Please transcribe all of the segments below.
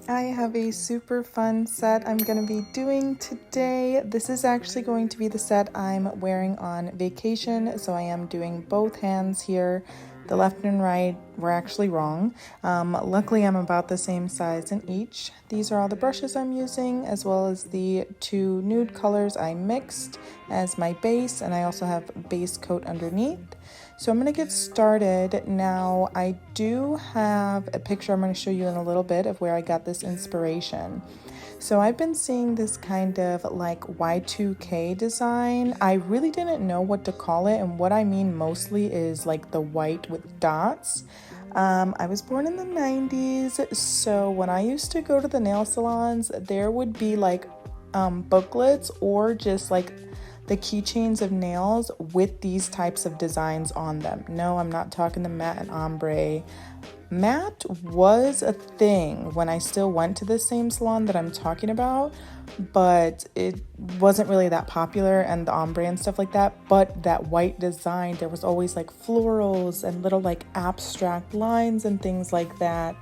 I have a super fun set I'm going to be doing today. This is actually going to be the set I'm wearing on vacation, so I am doing both hands here. The left and right were actually wrong. Luckily, I'm about the same size in each. These are all the brushes I'm using, as well as the two nude colors I mixed as my base, and I also have base coat underneath. So I'm going to get started. Now, I do have a picture I'm going to show you in a little bit of where I got this inspiration. So I've been seeing this kind of like Y2K design. I really didn't know what to call it, and what I mean mostly is like the white with dots. I was born in the 90s, so when I used to go to the nail salons, there would be like booklets or just like the keychains of nails with these types of designs on them. No, I'm not talking the matte and ombre. Matte was a thing when I still went to the same salon that I'm talking about, but it wasn't really that popular, and the ombre and stuff like that. But that white design, there was always like florals and little like abstract lines and things like that.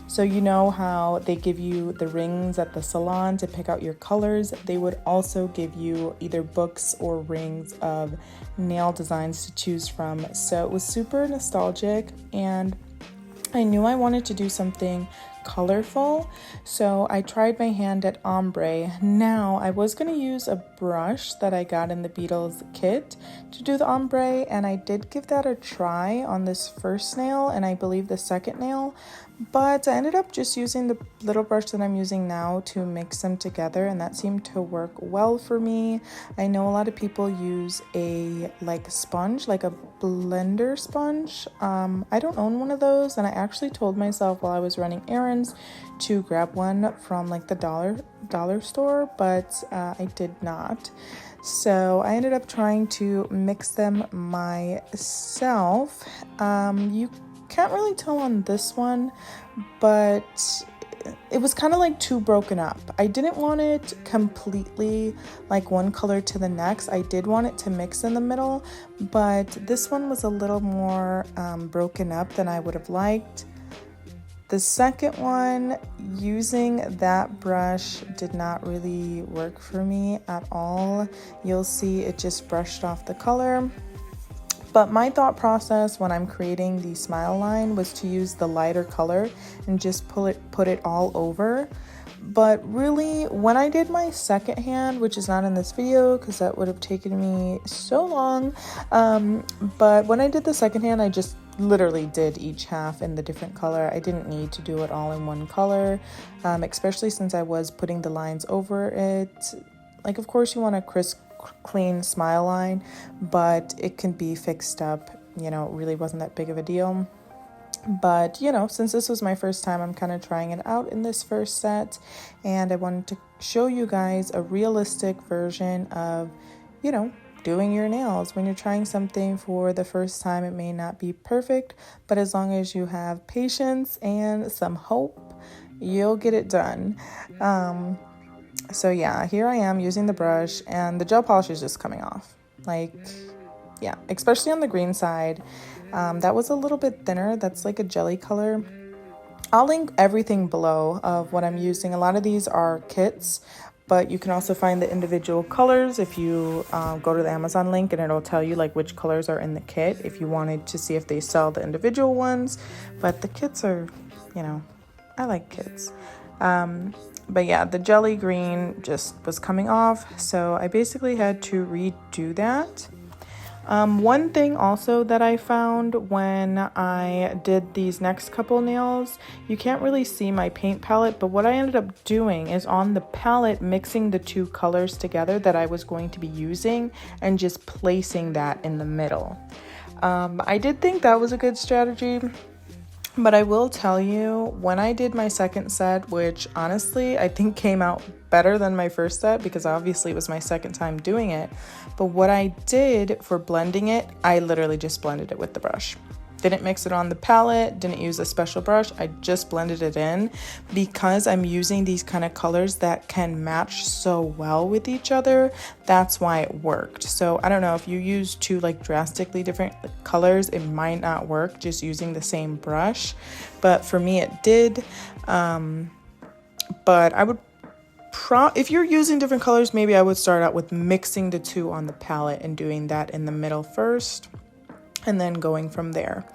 So you know how they give you the rings at the salon to pick out your colors? They would also give you either books or rings of nail designs to choose from. So it was super nostalgic, and I knew I wanted to do something colorful, so I tried my hand at ombre. Now, I was going to use a brush that I got in the Beetles kit to do the ombre, and I did give that a try on this first nail and I believe the second nail, but I ended up just using the little brush that I'm using now to mix them together, and that seemed to work well for me. I know a lot of people use a like sponge, like a blender sponge. I don't own one of those, and I actually told myself while I was running errands to grab one from like the dollar store, but I did not. So I ended up trying to mix them myself. You can't really tell on this one, but it was kind of like too broken up. I didn't want it completely like one color to the next. I did want it to mix in the middle, but this one was a little more broken up than I would have liked. The second one, using that brush did not really work for me at all. You'll see it just brushed off the color. But my thought process when I'm creating the smile line was to use the lighter color and just put it all over. But really, when I did my second hand, which is not in this video because that would have taken me so long, but when I did the second hand, I just literally did each half in the different color. I didn't need to do it all in one color, especially since I was putting the lines over it. Like, of course, you want a crisp, clean smile line, but it can be fixed up. You know, it really wasn't that big of a deal. But, you know, since this was my first time, I'm kind of trying it out in this first set, and I wanted to show you guys a realistic version of, you know, doing your nails. When you're trying something for the first time, it may not be perfect, but as long as you have patience and some hope, you'll get it done. So yeah, here I am using the brush, and the gel polish is just coming off. Like, yeah, especially on the green side. That was a little bit thinner. That's like a jelly color. I'll link everything below of what I'm using. A lot of these are kits, but you can also find the individual colors if you go to the Amazon link, and it'll tell you like which colors are in the kit if you wanted to see if they sell the individual ones. But the kits are, you know, I like kits. But yeah, the jelly green just was coming off, so I basically had to redo that. One thing also that I found when I did these next couple nails, you can't really see my paint palette, but what I ended up doing is on the palette mixing the two colors together that I was going to be using and just placing that in the middle. I did think that was a good strategy. But I will tell you, when I did my second set, which honestly I think came out better than my first set because obviously it was my second time doing it, but what I did for blending it, I literally just blended it with the brush. Didn't mix it on the palette, didn't use a special brush, I just blended it in because I'm using these kind of colors that can match so well with each other. That's why it worked. So I don't know, if you use two like drastically different colors, it might not work just using the same brush, but for me it did. But I would if you're using different colors, maybe I would start out with mixing the two on the palette and doing that in the middle first and then going from there.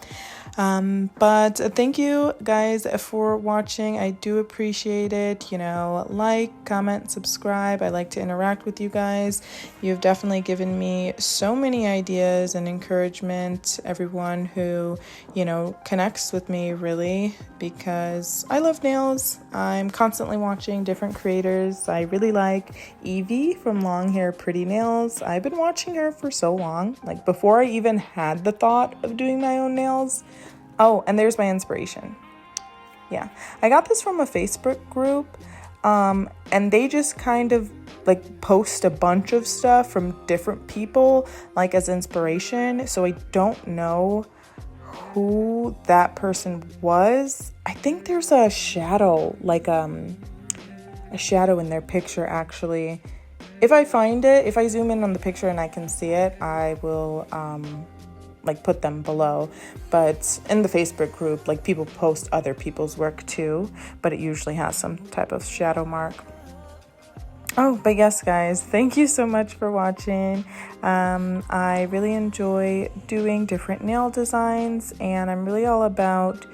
But thank you guys for watching. I do appreciate it. You know, like, comment, subscribe. I like to interact with you guys. You've definitely given me so many ideas and encouragement. Everyone who, you know, connects with me, really, because I love nails. I'm constantly watching different creators. I really like Evie from Long Hair Pretty Nails. I've been watching her for so long, like before I even had the thought of doing my own nails. Oh, and there's my inspiration. Yeah, I got this from a Facebook group, and they just kind of like post a bunch of stuff from different people, like as inspiration. So I don't know who that person was. I think there's a shadow, like a shadow in their picture, actually. If I find it, if I zoom in on the picture and I can see it, I will like put them below. But in the Facebook group, like people post other people's work too, but it usually has some type of shadow mark. Oh, but yes, guys, thank you so much for watching. I really enjoy doing different nail designs, and I'm really all about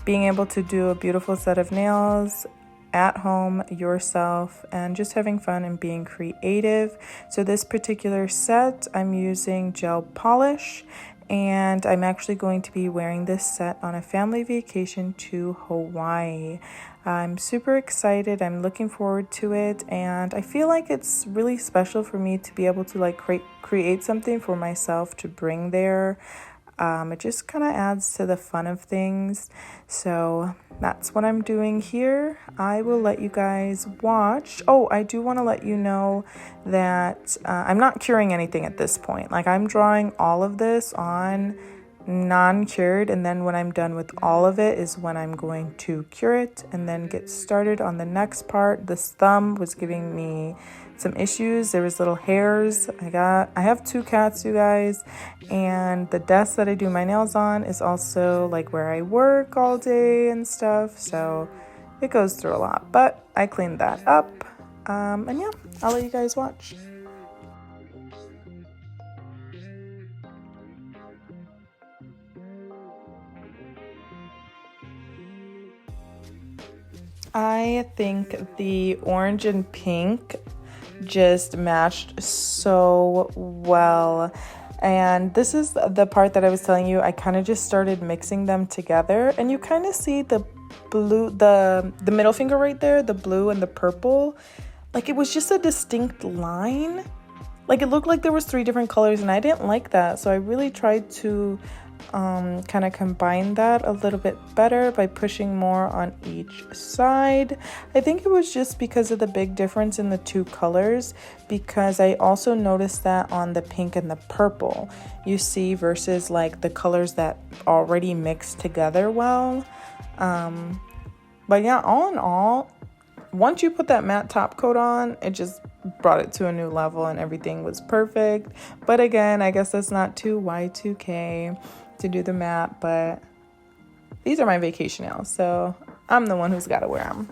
being able to do a beautiful set of nails at home yourself and just having fun and being creative. So this particular set, I'm using gel polish, and I'm actually going to be wearing this set on a family vacation to Hawaii. I'm super excited. I'm looking forward to it, and I feel like it's really special for me to be able to like create something for myself to bring there. It just kind of adds to the fun of things. So that's what I'm doing here. I will let you guys watch. Oh, I do want to let you know that I'm not curing anything at this point. Like, I'm drawing all of this on non-cured, and then when I'm done with all of it is when I'm going to cure it and then get started on the next part. This thumb was giving me some issues. There was little hairs. I have 2 cats, you guys, and the desk that I do my nails on is also like where I work all day and stuff, so it goes through a lot, but I cleaned that up. And yeah, I'll let you guys watch. I think the orange and pink just matched so well, and this is the part that I was telling you. I kind of just started mixing them together, and you kind of see the blue, the middle finger right there, the blue and the purple, like it was just a distinct line. Like it looked like there was 3 different colors, and I didn't like that, so I really tried to kind of combine that a little bit better by pushing more on each side. I think it was just because of the big difference in the 2 colors, because I also noticed that on the pink and the purple, you see, versus like the colors that already mixed together well. But yeah, all in all, once you put that matte top coat on, it just brought it to a new level and everything was perfect. But again, I guess that's not too Y2K to do the matte, but these are my vacation nails, so I'm the one who's got to wear them.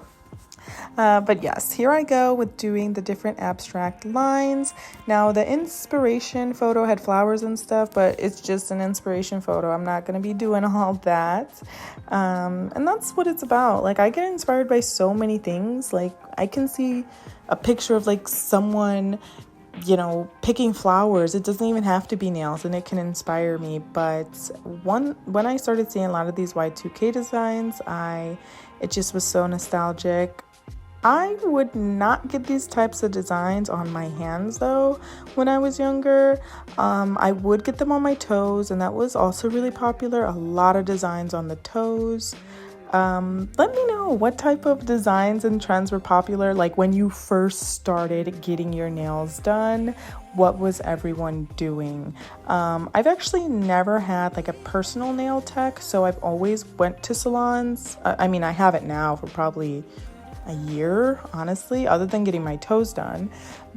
But yes, here I go with doing the different abstract lines. Now, the inspiration photo had flowers and stuff, but it's just an inspiration photo. I'm not going to be doing all that. And that's what it's about. Like, I get inspired by so many things. Like, I can see a picture of like someone, you know, picking flowers. It doesn't even have to be nails, and it can inspire me. But when I started seeing a lot of these Y2K designs, it just was so nostalgic. I would not get these types of designs on my hands though when I was younger. I would get them on my toes, and that was also really popular. A lot of designs on the toes. Let me know what type of designs and trends were popular. Like when you first started getting your nails done, what was everyone doing? I've actually never had like a personal nail tech, so I've always went to salons. I mean, I have it now for probably a year, honestly, other than getting my toes done.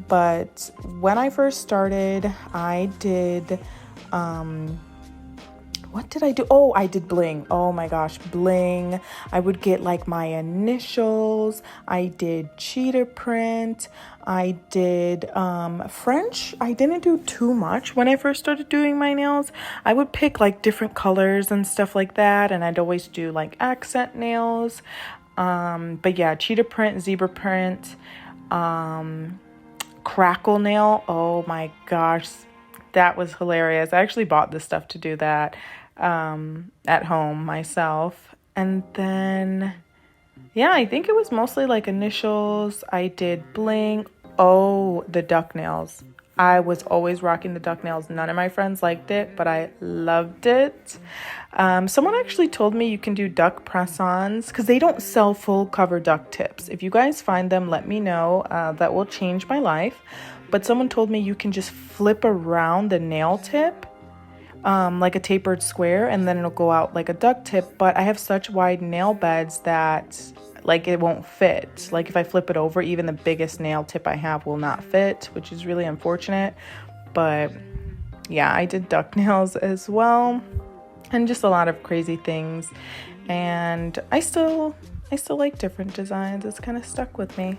But when I first started, I did what did I do? Oh, I did bling. Oh my gosh, bling. I would get like my initials. I did cheetah print. I did French. I didn't do too much when I first started doing my nails. I would pick like different colors and stuff like that, and I'd always do like accent nails. But yeah, cheetah print, zebra print, crackle nail. Oh my gosh, that was hilarious. I actually bought this stuff to do that at home myself. And then yeah, I think it was mostly like initials. I did bling. Oh, the duck nails. I was always rocking the duck nails. None of my friends liked it, but I loved it. Someone actually told me you can do duck press-ons because they don't sell full cover duck tips. If you guys find them, let me know. That will change my life. But someone told me you can just flip around the nail tip like a tapered square, and then it'll go out like a duck tip. But I have such wide nail beds that like it won't fit. Like if I flip it over, even the biggest nail tip I have will not fit, which is really unfortunate. But yeah, I did duck nails as well, and just a lot of crazy things. And I still like different designs. It's kind of stuck with me.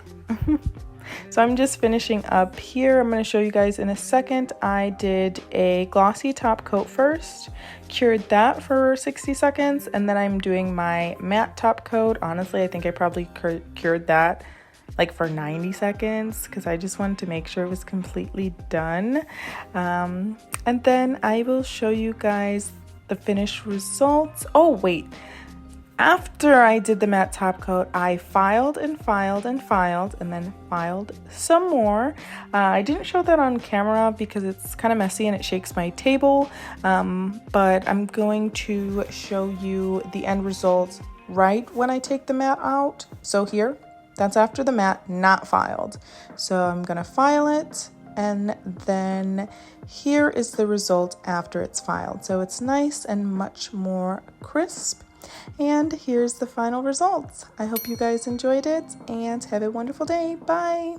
So I'm just finishing up here. I'm going to show you guys in a second. I did a glossy top coat first, cured that for 60 seconds, and then I'm doing my matte top coat. Honestly, I think I probably cured that like for 90 seconds because I just wanted to make sure it was completely done. And then I will show you guys the finished results. Oh, wait. After I did the matte top coat, I filed and filed and filed and then filed some more. I didn't show that on camera because it's kind of messy and it shakes my table, but I'm going to show you the end results right when I take the matte out. So here, that's after the matte, not filed. So I'm going to file it, and then here is the result after it's filed. So it's nice and much more crisp. And here's the final results. I hope you guys enjoyed it and have a wonderful day. Bye.